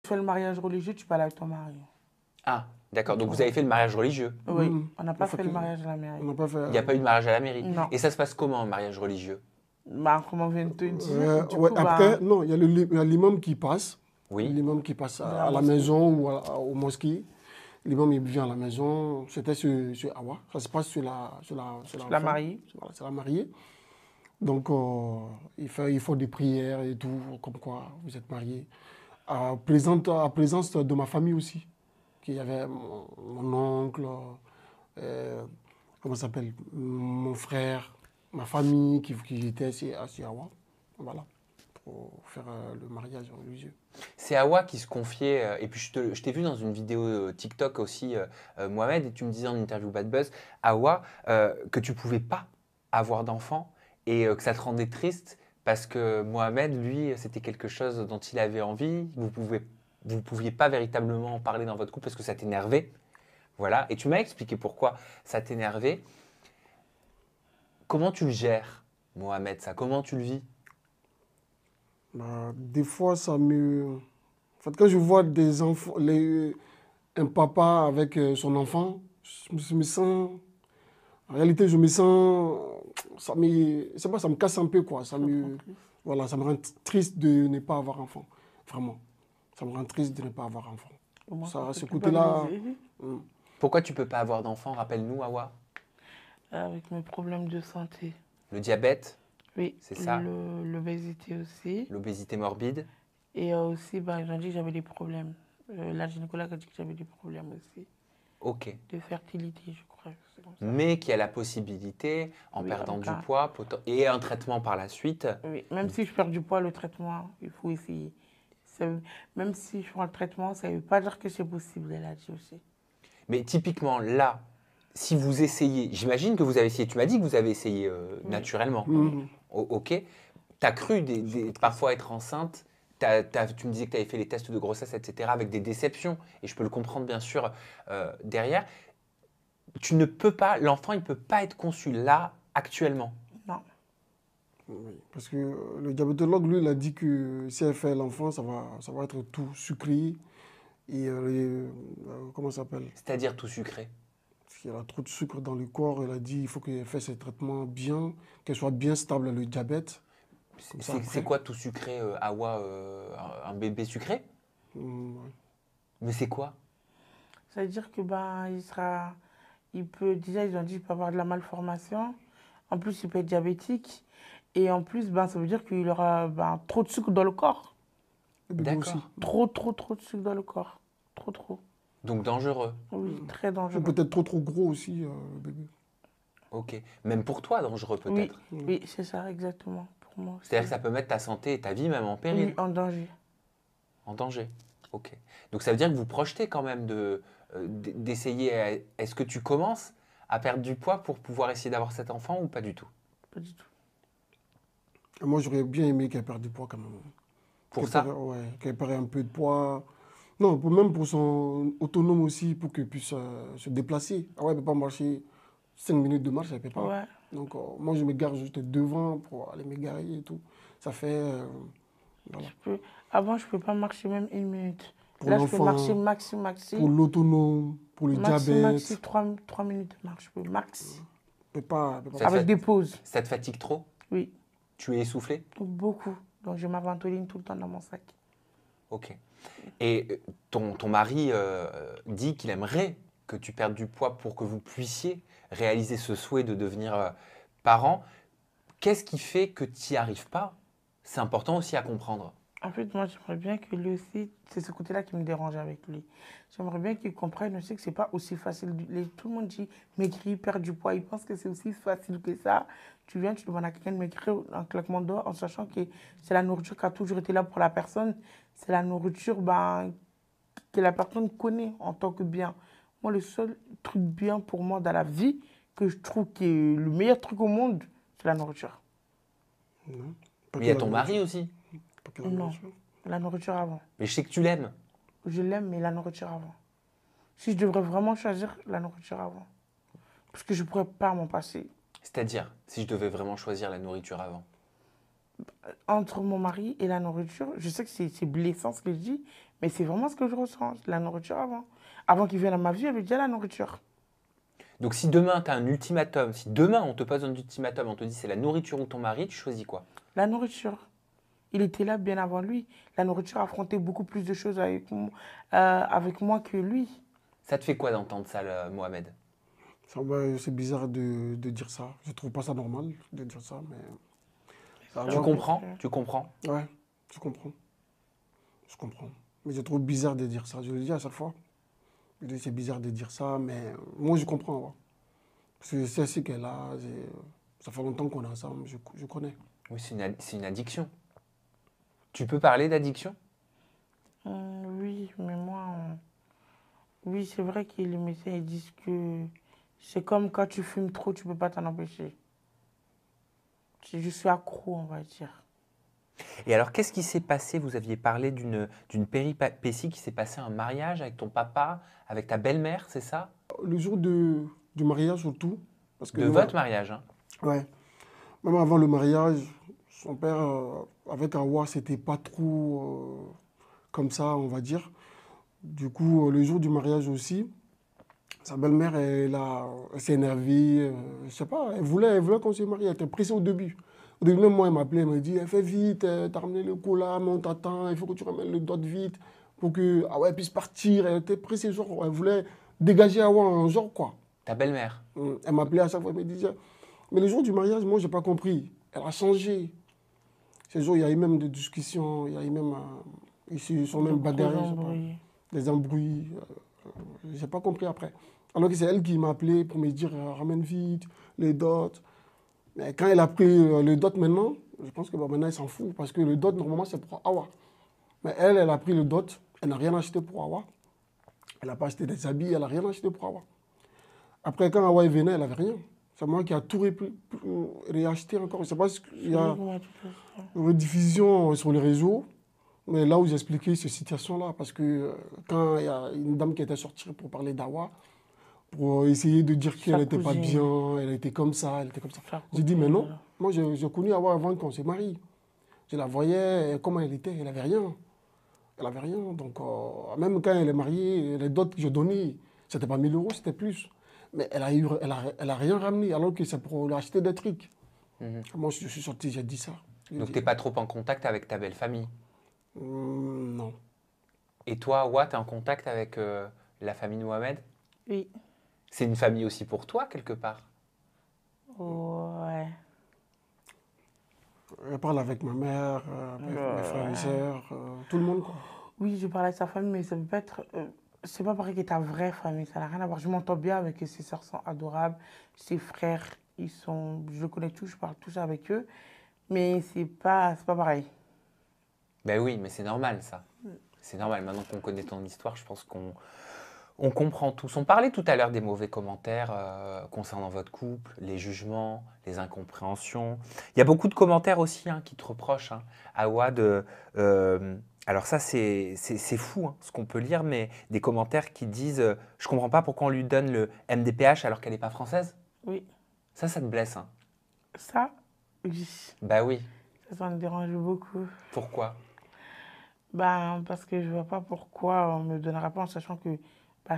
Tu fais le mariage religieux, tu parles avec ton mari. Ah, d'accord. Donc vous avez fait le mariage religieux. Oui, Mhm. on n'a pas fait le mariage à la mairie. On n'a pas fait. Il n'y a pas eu de mariage à la mairie. Non. Et ça se passe comment, un mariage religieux? Bah, comme on vient de te dire, du Ouais, coup, après, bah, non, il y a l'imam qui passe. Oui. L'imam qui passe De la à la mosquée. maison ou au mosquée. L'imam, il vient à la maison. C'était sur Awa. Ça se passe sur la la femme. mariée. Voilà, c'est la mariée. Donc, il faut des prières et tout, comme quoi vous êtes mariés. À présence de ma famille aussi. Qu'il y avait mon oncle, comment ça s'appelle, mon frère, ma famille qui était à Awa. Voilà, pour faire le mariage religieux. C'est Awa qui se confiait, et puis je t'ai vu dans une vidéo TikTok aussi, Mohamed, et tu me disais en interview Bad Buzz, Awa, que tu pouvais pas avoir d'enfant et que ça te rendait triste parce que Mohamed, lui, c'était quelque chose dont il avait envie, vous pouviez pas véritablement en parler dans votre couple parce que ça t'énervait. Voilà, et tu m'as expliqué pourquoi ça t'énervait. Comment tu le gères, Mohamed, ça? Comment tu le vis? Bah, des fois, ça me... En fait, quand je vois des enfants, un papa avec son enfant, je me sens... En réalité, je me sens... C'est pas, ça me casse un peu, quoi. Voilà, ça me rend triste de ne pas avoir enfant. Vraiment. Ça me rend triste de ne pas avoir enfant. Comment Ça, tu ce peux côté-là... valoriser Pourquoi tu peux pas avoir d'enfant? Rappelle-nous, Awa. avec mes problèmes de santé. Le diabète, Oui, c'est ça? l'obésité aussi. L'obésité morbide. Et aussi, bah, ils ont dit que j'avais des problèmes. La gynécologue a dit que j'avais des problèmes aussi. Ok. De fertilité, je crois. C'est comme ça. Mais qui a la possibilité, en Oui, perdant en du cas. poids et un traitement par la suite. Oui, même si je perds du poids, le traitement, il faut essayer. Même si je prends le traitement, ça ne veut pas dire que c'est possible, elle a dit aussi. Mais typiquement, là, si vous essayez, j'imagine que vous avez essayé, tu m'as dit que vous avez essayé naturellement. Mhm. Ok. Tu as cru parfois être enceinte, tu me disais que tu avais fait les tests de grossesse, etc., avec des déceptions, et je peux le comprendre bien sûr derrière. Tu ne peux pas, l'enfant, il ne peut pas être conçu là, actuellement. Non. Oui, parce que le diabétologue, lui, il a dit que si elle fait l'enfant, ça va être tout sucré. Et comment ça s'appelle? C'est-à-dire tout sucré. Parce qu'il y a trop de sucre dans le corps. Il a dit qu'il faut qu'elle fasse ses traitements bien, qu'elle soit bien stable, le diabète. Comme ça, C'est après. quoi tout sucré, Awa, un bébé sucré? Ouais. Mais c'est quoi? Ça veut dire que ben, il peut, déjà ils ont dit qu'il peut avoir de la malformation, en plus il peut être diabétique, et en plus ben, ça veut dire qu'il aura ben, trop de sucre dans le corps. Le bébé aussi. D'accord. Trop de sucre dans le corps. Trop. Donc dangereux. Oui, très Et dangereux. peut-être trop gros aussi, le bébé. Ok. Même pour toi, dangereux Oui, peut-être. oui, c'est ça, exactement. Pour moi aussi. C'est-à-dire que ça peut mettre ta santé et ta vie même en péril, Oui, en danger. en danger. Ok. Donc ça veut dire que vous projetez quand même d'essayer. Est-ce que tu commences à perdre du poids pour pouvoir essayer d'avoir cet enfant ou pas du tout? Pas du tout. Et moi, j'aurais bien aimé qu'elle perde du poids quand même. Pour ça? Qu'elle perde un peu de poids. Non, même pour son autonome aussi, pour qu'elle puisse se déplacer. Ah ouais, elle ne peut pas marcher 5 minutes de marche, elle ne peut pas. Ouais. Donc, moi, je me gare juste devant pour aller me garer et tout. Ça fait... voilà. Avant, je ne peux pas marcher même 1 minute. Pour Là, je peux l'enfant, marcher maxi. pour l'autonome, pour le diabète. Maxi, 3 minutes de marche. Je peux maxi. Elle peut pas Ça Avec fait- des pauses. Ça te fatigue trop? Oui, Tu es essoufflé? beaucoup. Donc, j'ai ma ventoline tout le temps dans mon sac. Ok. Et ton mari dit qu'il aimerait que tu perdes du poids pour que vous puissiez réaliser ce souhait de devenir parent. Qu'est-ce qui fait que tu n'y arrives pas? C'est important aussi à comprendre. En fait, moi, j'aimerais bien que lui aussi, c'est ce côté-là qui me dérange avec lui. J'aimerais bien qu'il comprenne aussi que c'est pas aussi facile. Tout le monde dit maigrir, perdre du poids. Il pense que c'est aussi facile que ça. Tu viens, tu demandes à quelqu'un de maigrir en claquement de doigts, en sachant que c'est la nourriture qui a toujours été là pour la personne. C'est la nourriture ben, que la personne connaît en tant que bien. Moi, le seul truc bien pour moi dans la vie, que je trouve qui est le meilleur truc au monde, c'est la nourriture. Non. Mais il y a ton mari aussi. Pas que la Non, nourriture. la nourriture avant. Mais je sais que tu l'aimes. Je l'aime, mais la nourriture avant. Si je devrais vraiment choisir, la nourriture avant. Parce que je ne pourrais pas m'en passer. C'est-à-dire, si je devais vraiment choisir la nourriture avant. Entre mon mari et la nourriture, je sais que c'est blessant ce que je dis, Mais c'est vraiment ce que je ressens, la nourriture avant. Avant qu'il vienne à ma vie, il y avait déjà la nourriture. Donc si demain tu as un ultimatum, si demain on te pose un ultimatum, on te dit c'est la nourriture ou ton mari, tu choisis quoi? La nourriture. Il était là bien avant lui. La nourriture affrontait beaucoup plus de choses avec moi que lui. Ça te fait quoi d'entendre ça, Mohamed? C'est bizarre de dire ça. Je trouve pas ça normal de dire ça, mais ça Tu va. comprends? Tu comprends? Ouais, je comprends. Je comprends. Mais je trouve bizarre de dire ça. Je le dis à chaque fois. Je dis c'est bizarre de dire ça, mais moi je comprends. Ouais. Parce que c'est ce qu'elle a. Ça fait longtemps qu'on est ensemble, je connais. Oui, c'est une addiction. Tu peux parler d'addiction? Oui, mais moi, oui, c'est vrai que les médecins ils disent que c'est comme quand tu fumes trop, tu peux pas t'en empêcher. Je suis accro, on va dire. Et alors, qu'est-ce qui s'est passé? Vous aviez parlé d'une péripétie qui s'est passée à un mariage avec ton papa, avec ta belle-mère, c'est ça? Le jour du mariage surtout. Parce que De votre mariage, hein? ouais. Même avant le mariage, son père, avec Awa, c'était pas trop comme ça, on va dire. Du coup, le jour du mariage aussi, sa belle-mère, elle s'est énervée. Je sais pas, elle voulait qu'on se marie. Elle était pressée au début. Au début, même moi, elle m'appelait, elle me dit, fais vite, t'as ramené le cola, mais on t'attend, il faut que tu ramènes le dot vite pour que Awa puisse partir. Elle était pressée, genre, elle voulait dégager Awa en genre, quoi. Ta belle-mère. Elle m'appelait à chaque fois, elle me disait. Mais le jour du mariage, moi, j'ai pas compris. Elle a changé. Ce jour, il y a eu même des discussions, il y a eu même. Ils se sont même bagarrés, je sais pas, des embrouilles. J'ai pas compris après. Alors que c'est elle qui m'a appelé pour me dire ramène vite les dots. Mais quand elle a pris le dot maintenant, je pense que maintenant elle s'en fout parce que le dot normalement c'est pour Awa. Mais elle a pris le dot, elle n'a rien acheté pour Awa. Elle n'a pas acheté des habits, elle n'a rien acheté pour Awa. Après quand Awa est venue, elle n'avait rien. C'est moi qui a tout réacheté encore. Je sais pas s'il y a une rediffusion sur les réseaux. Mais là où j'expliquais ces situations-là, parce que quand il y a une dame qui était sortie pour parler d'Awa, pour essayer de dire qu'elle n'était pas bien, elle était comme ça, elle était comme ça. J'ai dit, mais non, moi j'ai connu Awa avant qu'on se marie. Je la voyais, comment elle était, elle n'avait rien. Elle n'avait rien. Donc, même quand elle est mariée, les dots que j'ai donnés, c'était pas 1000 euros, c'était plus. Mais elle a rien ramené, alors que c'est pour lui acheter des trucs. Moi, je suis sorti, j'ai dit ça. Donc, tu n'es pas trop en contact avec ta belle famille? Non. Et toi, Awa, tu es en contact avec la famille de Mohamed? Oui. C'est une famille aussi pour toi, quelque part? Ouais. Je parle avec ma mère, mes frères et sœurs, tout le monde, quoi. Oui, je parle avec sa famille, mais ça peut pas être. C'est pas pareil que ta vraie famille, ça n'a rien à voir. Je m'entends bien avec eux, ses sœurs sont adorables, ses frères, je connais tous, je parle tous avec eux, mais c'est pas pareil. Ben oui, mais c'est normal, ça. C'est normal. Maintenant qu'on connaît ton histoire, je pense qu'on comprend tous. On parlait tout à l'heure des mauvais commentaires concernant votre couple, les jugements, les incompréhensions. Il y a beaucoup de commentaires aussi qui te reprochent, Awa, alors ça, c'est fou ce qu'on peut lire, mais des commentaires qui disent « Je comprends pas pourquoi on lui donne le MDPH alors qu'elle n'est pas française ». Oui. Ça te blesse, Ça, oui. Bah oui. Ça me dérange beaucoup. Pourquoi? Parce que je vois pas pourquoi on me donnera pas en sachant que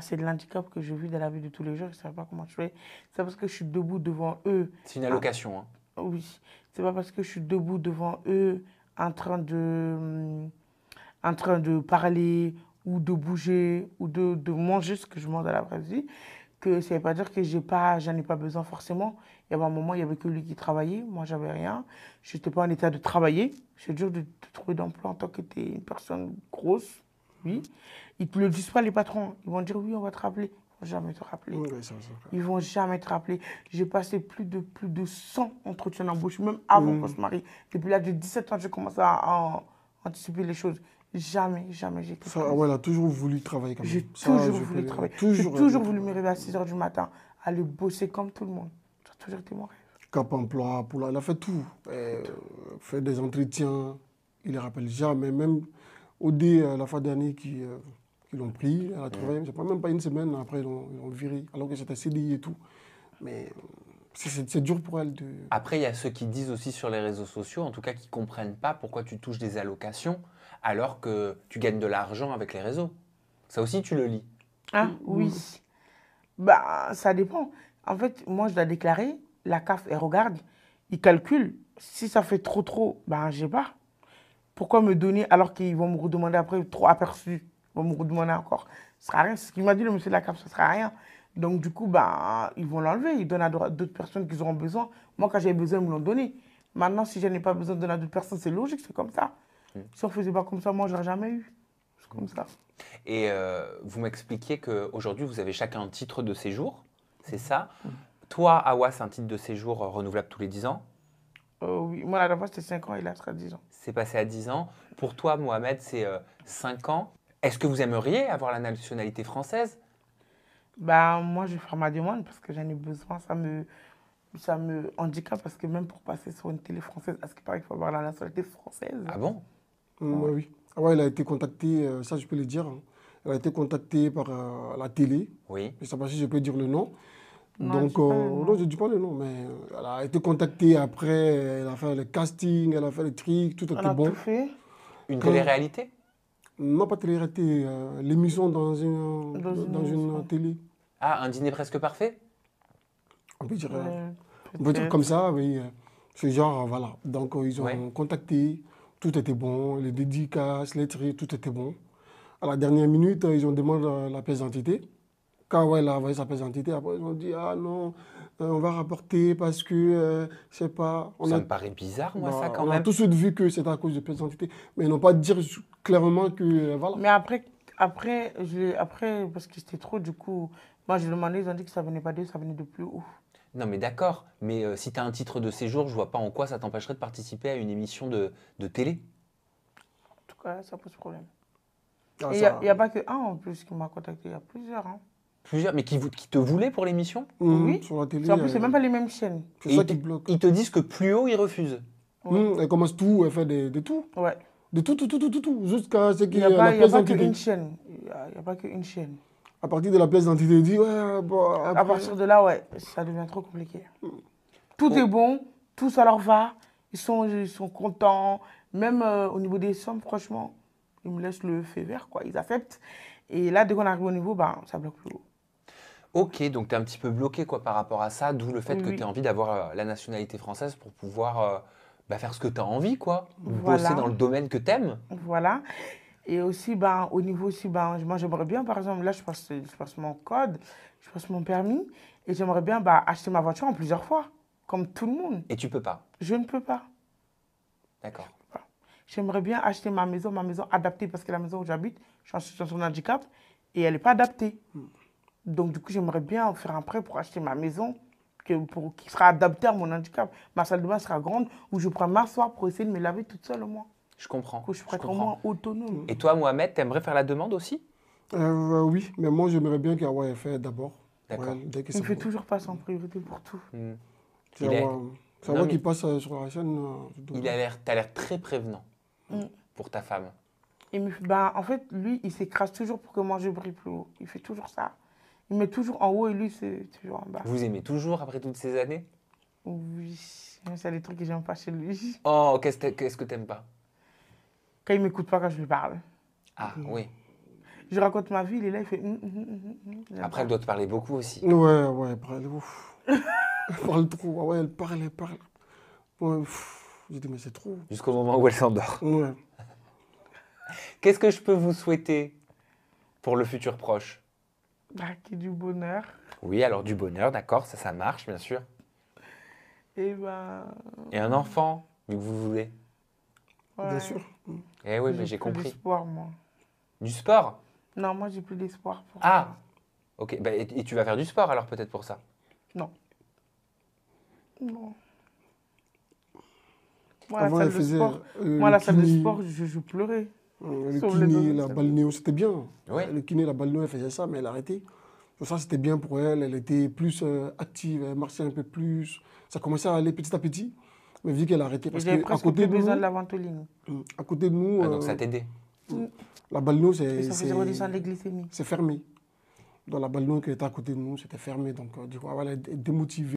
c'est de l'handicap que je vis dans la vie de tous les jours. Je ne sais pas comment je fais. C'est parce que je suis debout devant eux. C'est une allocation. Oui. C'est pas parce que je suis debout devant eux en train de parler ou de bouger ou de manger ce que je mange dans la vraie vie que ça ne veut pas dire que j'en ai pas besoin forcément. Il y avait un moment, il n'y avait que lui qui travaillait. Moi, j'avais rien. Je n'étais pas en état de travailler. C'est dur de trouver d'emploi en tant que tu es une personne grosse. Oui. Ils ne te le disent pas, les patrons. Ils vont dire oui, on va te rappeler. Ils ne vont jamais te rappeler. Oui, Ils ne vont jamais te rappeler. J'ai passé plus de 100 entretiens d'embauche, même avant qu'on se marie. Depuis l'âge de 17 ans, j'ai commencé à anticiper les choses. Jamais j'ai été ça, ouais, elle a toujours voulu travailler comme ça. J'ai toujours voulu travailler. J'ai toujours voulu me réveiller à 6 h du matin, aller bosser comme tout le monde. Ça a toujours été mon rêve. Cap emploi, elle a fait tout. Fait des entretiens, il ne les rappelle jamais. Même Odé, la fois dernière, qui l'ont pris, elle a travaillé, même pas une semaine, après ils l'ont viré, alors que c'était CDI et tout. Mais C'est dur pour elle de... Après, il y a ceux qui disent aussi sur les réseaux sociaux, en tout cas, qui ne comprennent pas pourquoi tu touches des allocations alors que tu gagnes de l'argent avec les réseaux. Ça aussi, tu le lis. Ah, oui. Bah, ça dépend. En fait, moi, je dois déclarer, la CAF, elle regarde, ils calculent. Si ça fait trop, ben, j'ai pas. Pourquoi me donner alors qu'ils vont me redemander après, trop aperçu, ils vont me redemander encore. Ça sera rien. C'est ce qu'il m'a dit, le monsieur de la CAF, ça sera rien. Donc, du coup, ben, ils vont l'enlever. Ils donnent à d'autres personnes qui auront besoin. Moi, quand j'avais besoin, ils me l'ont donné. Maintenant, si je n'ai pas besoin de donner à d'autres personnes, c'est logique, c'est comme ça. Si on ne faisait pas comme ça, moi, je n'aurais jamais eu. C'est comme ça. Et vous m'expliquiez qu'aujourd'hui, vous avez chacun un titre de séjour, c'est ça? Toi, Awa, c'est un titre de séjour renouvelable tous les 10 ans. Oui, moi, la dernière fois, c'était 5 ans et là, ce sera 10 ans. C'est passé à 10 ans. Pour toi, Mohamed, c'est 5 ans. Est-ce que vous aimeriez avoir la nationalité française? Bah, moi, je vais faire ma demande parce que j'en ai besoin. Ça me handicape parce que même pour passer sur une télé française, à ce qu'il paraît qu'il faut avoir la nationalité française. Ah bon? Ouais, oui. Ah ouais, elle a été contactée, ça je peux le dire, hein. Elle a été contactée par la télé. Oui. Je ne sais pas si je peux dire le nom. Non, Donc, dis pas le nom. non, je ne dis pas le nom, mais elle a été contactée après, elle a fait le casting, elle a fait le truc, tout On était a bon. tout fait Une Quand- télé-réalité? Non, pas télé-réalité, l'émission dans une une émission. télé. Ah, un dîner presque parfait? On peut dire, Ouais, on peut dire peut-être. comme ça, oui. Ce genre, voilà. Donc, ils ont Ouais. contacté, tout était bon, les dédicaces, les trucs, tout était bon. À la dernière minute, ils ont demandé la pièce d'identité. Quand ouais, elle a envoyé sa pièce d'identité, après, ils ont dit, ah non, on va rapporter parce que, je sais pas, Ça me paraît bizarre, moi, ça, quand on a même. tout de suite vu que c'était à cause de pièce d'identité. Mais ils n'ont pas dit clairement que, voilà. Mais après, parce que c'était trop, du coup, moi, j'ai demandé, ils ont dit que ça venait pas d'eux, ça venait de plus haut. Non, mais d'accord. Mais si tu as un titre de séjour, je vois pas en quoi ça t'empêcherait de participer à une émission de télé. En tout cas, ça pose problème. Ah, Et il ça- n'y a pas que un en plus qui m'a contacté, il y a plusieurs. Hein. Plusieurs, mais qui te voulaient pour l'émission? Oui. Sur la télé, En plus, c'est même pas les mêmes chaînes. c'est Et ça ils te- qui bloque. Ils te disent que plus haut, ils refusent. Elle commence tout, elle fait de tout. Ouais. De tout, jusqu'à ce Il qu'il n'y y a ait la pas, il y a pièce pas d'identité. qu'une chaîne. Il y a pas qu'une chaîne. À partir de la pièce d'identité, il dit, ouais, bon, À après, partir de là, ouais, ça devient trop compliqué. Tout Oh. est bon, tout ça leur va. Ils sont contents. Même au niveau des sommes, franchement, ils me laissent le feu vert, quoi. Ils acceptent. Et là, dès qu'on arrive au niveau, bah, ça bloque plus haut. Ok, donc tu es un petit peu bloqué quoi, par rapport à ça, d'où le fait que Oui. tu as envie d'avoir la nationalité française pour pouvoir faire ce que tu as envie, quoi. Voilà. Bosser dans le domaine que tu aimes. Voilà. Et aussi, ben, au niveau aussi, ben, moi, j'aimerais bien, par exemple, là, je passe mon code, je passe mon permis, et j'aimerais bien bah, acheter ma voiture en plusieurs fois, comme tout le monde. Et tu peux pas. Je ne peux pas. D'accord. J'aimerais bien acheter ma maison adaptée, parce que la maison où j'habite, je suis en situation de handicap, et elle n'est pas adaptée. Donc, du coup, j'aimerais bien faire un prêt pour acheter ma maison, qui sera adaptée à mon handicap. Ma salle de bain sera grande, où je pourrais m'asseoir pour essayer de me laver toute seule au moins. Je comprends. Que je pourrais être au comprends. moins autonome. Et toi, Mohamed, tu aimerais faire la demande aussi? oui, mais moi, j'aimerais bien qu'Awa ait fait d'abord. D'accord. Ouais, dès que Il c'est me fait bon. toujours passer en priorité pour tout. C'est Il est- Awa Non, qui mais- passe sur la chaîne. T'as l'air très prévenant pour ta femme. Ben, en fait, lui, il s'écrase toujours pour que moi je brille plus haut. Il fait toujours ça. Il met toujours en haut et lui, c'est toujours en bas. Vous aimez toujours après toutes ces années? Oui, c'est des trucs que j'aime pas chez lui. Oh, qu'est-ce que t'aimes pas? Quand il m'écoute pas quand je lui parle. Ah oui. Je raconte ma vie, il est là, il fait. J'aime Après, pas. elle doit te parler beaucoup aussi. Ouais, elle parle, ouf. Elle parle trop. Ah ouais, elle parle. Ouais, j'ai dit, mais c'est trop. Jusqu'au moment où elle s'endort. Ouais. Qu'est-ce que je peux vous souhaiter pour le futur proche? Bah, qu'il y ait du bonheur. Oui, alors du bonheur, d'accord, ça marche, bien sûr. Et ben. Et un enfant, vu que vous voulez. Ouais. Bien sûr. Eh oui, mais j'ai plus compris. d'espoir, moi. Du sport? Non, moi, j'ai plus d'espoir pour Ah, ok. Bah, et tu vas faire du sport alors peut-être pour ça? ça. Non. Non. Moi, Avant, la elle salle de faisait sport, le la salle de kiné, sport, je pleurais. le Sur les kiné, deux, la ça. balnéo, c'était bien. Ouais. Le kiné, la balnéo, elle faisait ça, mais elle a arrêté. Ça, c'était bien pour elle. Elle était plus active, elle marchait un peu plus. Ça commençait à aller petit à petit. Mais vu qu'elle a arrêté, Et parce j'avais qu'à presque côté plus de besoin de nous, la ventoline. à côté de nous, Ah, donc ça t'aidait. la balnéo, Et ça faisait redescendre les glycémies. c'est fermé. Dans la balnéo qui était à côté de nous, c'était fermé. Donc, du coup, elle est démotivée.